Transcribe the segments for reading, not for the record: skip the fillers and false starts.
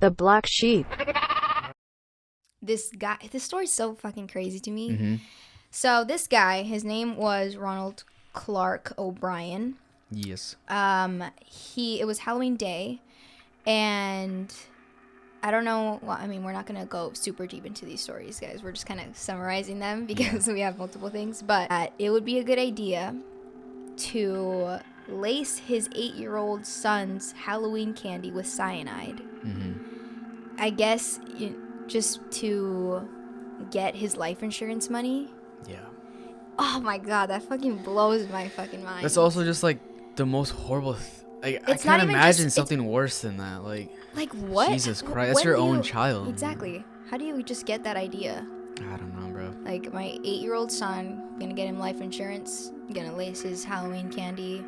The black sheep. This story's so fucking crazy to me. Mm-hmm. So this guy, his name was Ronald Clark O'Brien. Yes. It was Halloween Day, and I don't know. Well, I mean, we're not gonna go super deep into these stories, guys. We're just kind of summarizing them because we have multiple things. But it would be a good idea to lace his 8-year-old son's Halloween candy with cyanide. Mm-hmm. I guess just to get his life insurance money. Yeah. Oh my god, that fucking blows my fucking mind. That's also just like the most horrible. I It's can't not even imagine just- something worse than that. Like what? Jesus Christ, When that's your do own you- child. Exactly. How do you just get that idea? I don't know, bro. Like, my 8-year-old son, gonna get him life insurance, gonna lace his Halloween candy,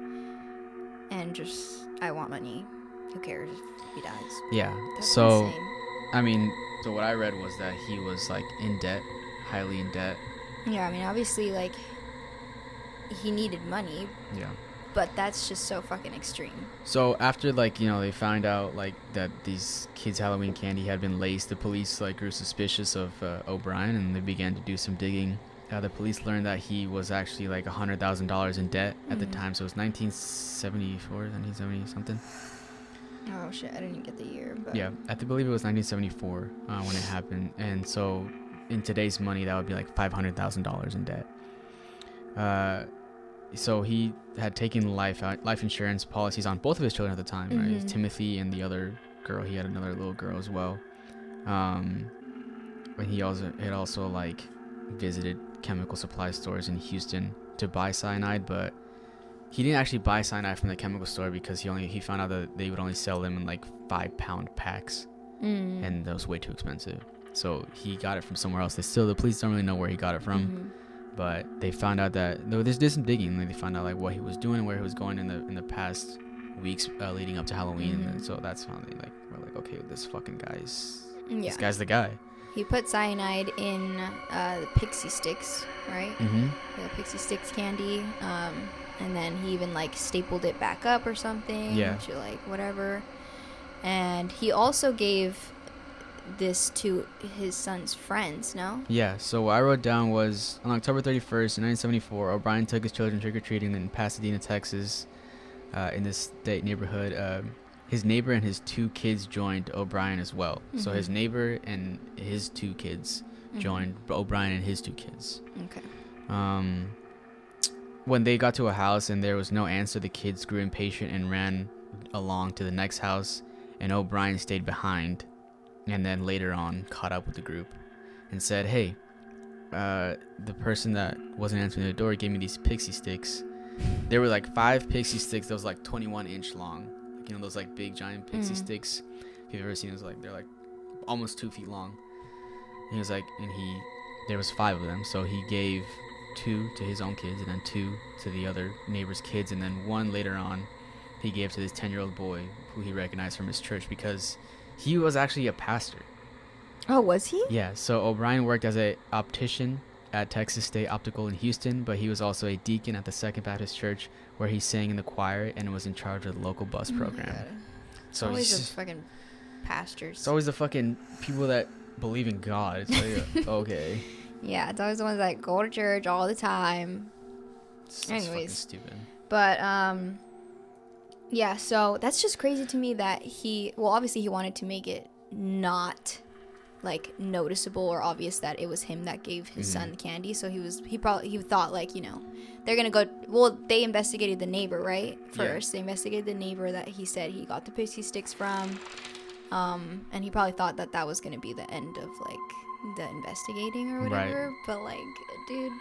and just, I want money. Who cares if he dies? Yeah. That's so insane. I mean, so what I read was that he was like in debt, highly in debt. Yeah, I mean, obviously, like, he needed money, Yeah. but that's just so fucking extreme. So after like they found out like that these kids' Halloween candy had been laced, the police like grew suspicious of O'Brien, and they began to do some digging. The police learned that he was actually like $100,000 in debt at the time. So it was 1974, 1970 something. Oh shit, I didn't even get the year. But Yeah, I believe it was 1974 when it happened, and so in today's money that would be like $500,000 in debt. So he had taken life insurance policies on both of his children at the time, right? It was Timothy and the other girl. He had another little girl as well. And he had also like visited chemical supply stores in Houston to buy cyanide, but he didn't actually buy cyanide from the chemical store because he found out that they would only sell them in like 5-pound packs, and that was way too expensive. So he got it from somewhere else. The police don't really know where he got it from. But they found out that they did some digging. And they found out like what he was doing and where he was going in the past weeks leading up to Halloween. And so that's how they were like, okay, this fucking this guy's the guy. He put cyanide in the Pixie Sticks, right? Mm-hmm. The Pixie Sticks candy. And then he even like stapled it back up or something. Yeah. To like whatever. And he also gave this to his son's friends, no? Yeah, so what I wrote down was on October 31st, 1974, O'Brien took his children trick-or-treating in Pasadena, Texas, in this state neighborhood. His neighbor and his 2 kids joined O'Brien as well. So his neighbor and his 2 kids joined O'Brien and his 2 kids. Okay. When they got to a house and there was no answer, the kids grew impatient and ran along to the next house, and O'Brien stayed behind, and then later on caught up with the group and said, hey, the person that wasn't answering the door gave me these pixie sticks. There were like 5 pixie sticks that was like 21-inch long, like, those like big giant pixie sticks. If you've ever seen those, like they're like almost 2 feet long. And he was like, there was 5 of them, so he gave 2 to his own kids and then 2 to the other neighbor's kids, and then 1 later on he gave to this 10-year-old boy who he recognized from his church because he was actually a pastor. Oh, was he? Yeah, so O'Brien worked as an optician at Texas State Optical in Houston, but he was also a deacon at the Second Baptist Church where he sang in the choir and was in charge of the local bus program. So Always he's- the fucking pastors. it's always the fucking people that believe in God. It's like, okay. Yeah, it's always the ones that go to church all the time. It's fucking Anyways. stupid. But, yeah, so that's just crazy to me that obviously he wanted to make it not, like, noticeable or obvious that it was him that gave his son the candy. So he thought, like, they're gonna go, well, they investigated the neighbor, right? First, They investigated the neighbor that he said he got the pixie sticks from. And he probably thought that was gonna be the end of, like, the investigating or whatever. Right. But, like, dude...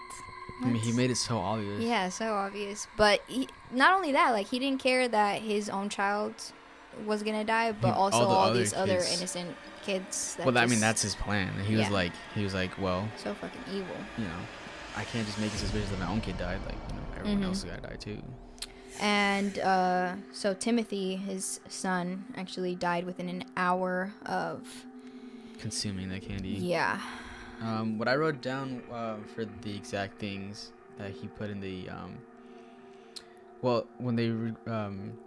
I mean, he made it so obvious. Yeah, so obvious. But not only that, like, he didn't care that his own child was gonna die, but also all the all other these other kids. innocent kids. Well, I mean, that's his plan. He was Yeah. like, well, so fucking evil. I can't just make it suspicious that my own kid died. Like, everyone else has got to die too. And so Timothy, his son, actually died within an hour of Consuming the candy. Yeah. What I wrote down for the exact things that he put in the well, when they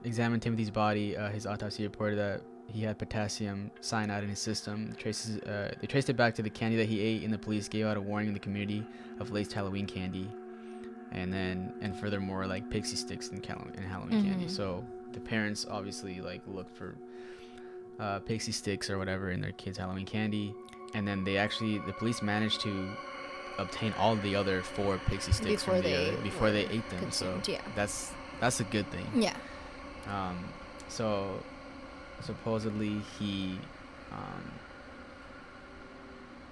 examined Timothy's body, his autopsy reported that he had potassium cyanide in his system. They traced it back to the candy that he ate, and the police gave out a warning in the community of laced Halloween candy, and furthermore, like pixie sticks and Halloween candy. So the parents obviously like looked for pixie sticks or whatever in their kids' Halloween candy, and then the police managed to obtain all the other 4 pixie sticks before they ate them. Consumed, so yeah. that's a good thing. Yeah. So supposedly he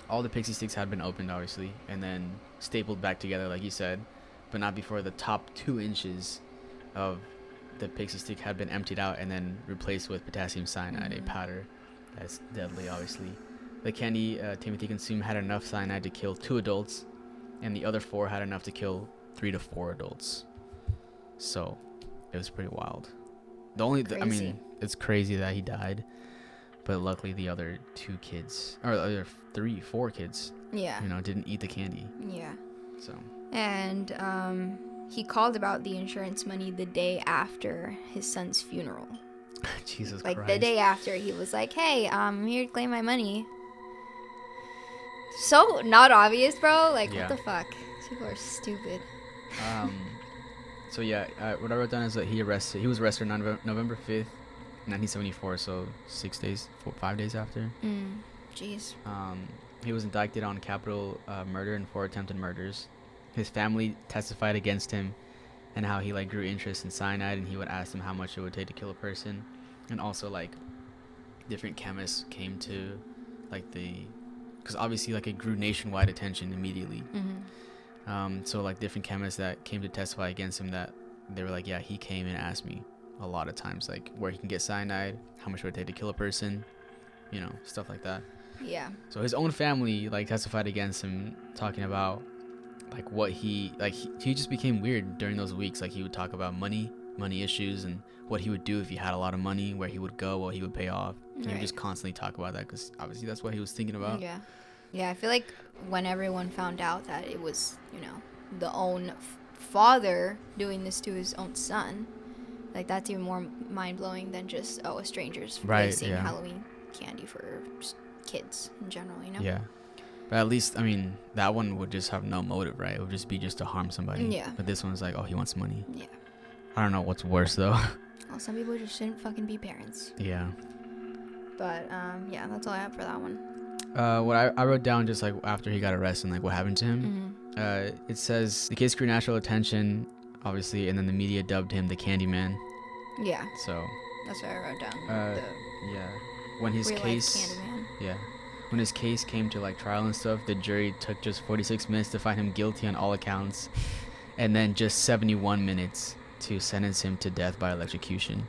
all the pixie sticks had been opened, obviously, and then stapled back together like you said, but not before the top 2 inches of the pixie stick had been emptied out and then replaced with potassium cyanide, a powder that's deadly, obviously. The candy Timothy consumed had enough cyanide to kill 2 adults, and the other 4 had enough to kill 3 to 4 adults. So it was pretty wild. I mean, it's crazy that he died, but luckily the other 2 kids, or the other 4 kids, didn't eat the candy. Yeah. So. And he called about the insurance money the day after his son's funeral. Jesus Christ. Like the day after, he was like, "Hey, I'm here to claim my money." So not obvious, bro. Like, what the fuck? These people are stupid. So yeah, what I wrote down is that he was arrested on November 5th, 1974. So 5 days after. Jeez. He was indicted on capital murder and 4 attempted murders. His family testified against him, and how he like grew interest in cyanide, and he would ask them how much it would take to kill a person, and also like different chemists came to like because obviously like it grew nationwide attention immediately. So like different chemists that came to testify against him, that they were like, yeah, he came and asked me a lot of times like where he can get cyanide, how much it would take to kill a person, stuff like that. Yeah. So his own family like testified against him, talking about like what he just became weird during those weeks. Like he would talk about money issues, and what he would do if he had a lot of money, where he would go, what he would pay off. And he would just constantly talk about that, because obviously that's what he was thinking about. Yeah, I feel like when everyone found out that it was, the own father doing this to his own son, like that's even more mind-blowing than just, a stranger's releasing Halloween candy for kids in general, Yeah. But at least, I mean, that one would just have no motive, right? It would just be to harm somebody. Yeah. But this one's like, oh, he wants money. Yeah. I don't know what's worse, though. Well, some people just shouldn't fucking be parents. Yeah. But, yeah, that's all I have for that one. What I wrote down just, like, after he got arrested and, like, what happened to him. It says, the case grew national attention, obviously, and then the media dubbed him the Candyman. Yeah. So. That's what I wrote down. Yeah. When his case. Candyman. Yeah. When his case came to like trial and stuff, the jury took just 46 minutes to find him guilty on all accounts, and then just 71 minutes to sentence him to death by electrocution.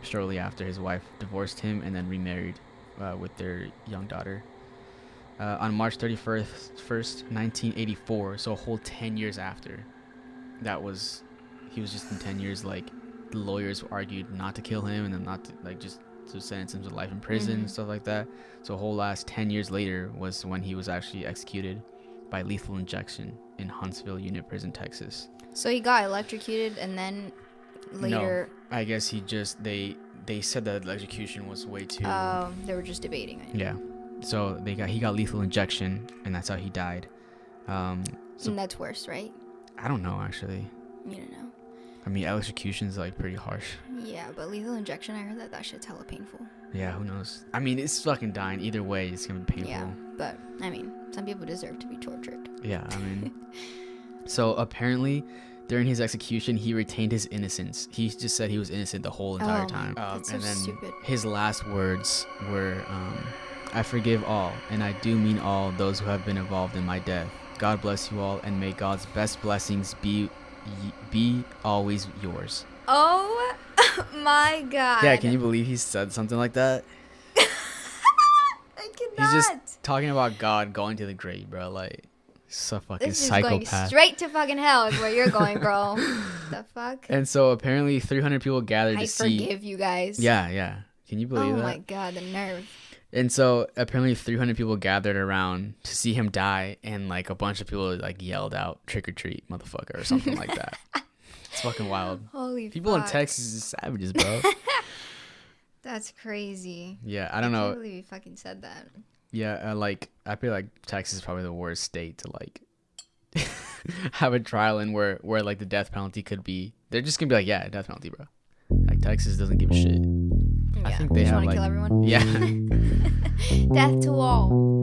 Shortly after, his wife divorced him and then remarried with their young daughter. On March 31st, 1984, so a whole 10 years after, he was just in 10 years, like, the lawyers argued not to kill him, and then not to, like, just to sentence him to life in prison and stuff like that. So a whole last 10 years later was when he was actually executed by lethal injection in Huntsville Unit Prison, Texas. So he got electrocuted, and then later... No, I guess they said that electrocution was way too... they were just debating it. Yeah. So he got lethal injection, and that's how he died. And that's worse, right? I don't know, actually. You don't know. I mean, electrocution's like pretty harsh. Yeah, but lethal injection, I heard that shit's hella painful. Yeah, who knows? I mean, it's fucking dying. Either way, it's gonna be painful. Yeah, but, I mean, some people deserve to be tortured. Yeah, I mean... So, apparently, during his execution, he retained his innocence. He just said he was innocent the whole entire time. That's so and then stupid. His last words were, I forgive all, and I do mean all those who have been involved in my death. God bless you all, and may God's best blessings be always yours. Oh my God. Yeah, can you believe he said something like that? I cannot. He's just talking about God going to the grave, bro. Like, so fucking this is psychopath. going straight to fucking hell is where you're going, bro. The fuck? And so apparently 300 people gathered to see. I forgive you guys. Yeah. Can you believe that? Oh my God, the nerve. And so apparently 300 people gathered around to see him die, and like a bunch of people like yelled out "Trick or treat, motherfucker" or something like that. It's fucking wild. Holy people fuck. in Texas is savages, bro. That's crazy. Yeah, I don't know. Can't believe you fucking said that. Yeah, like I feel like Texas is probably the worst state to like have a trial in where like the death penalty could be. They're just gonna be like, yeah, death penalty, bro. Like Texas doesn't give a shit. Yeah. I think they just have want to like kill everyone. yeah. Death to all.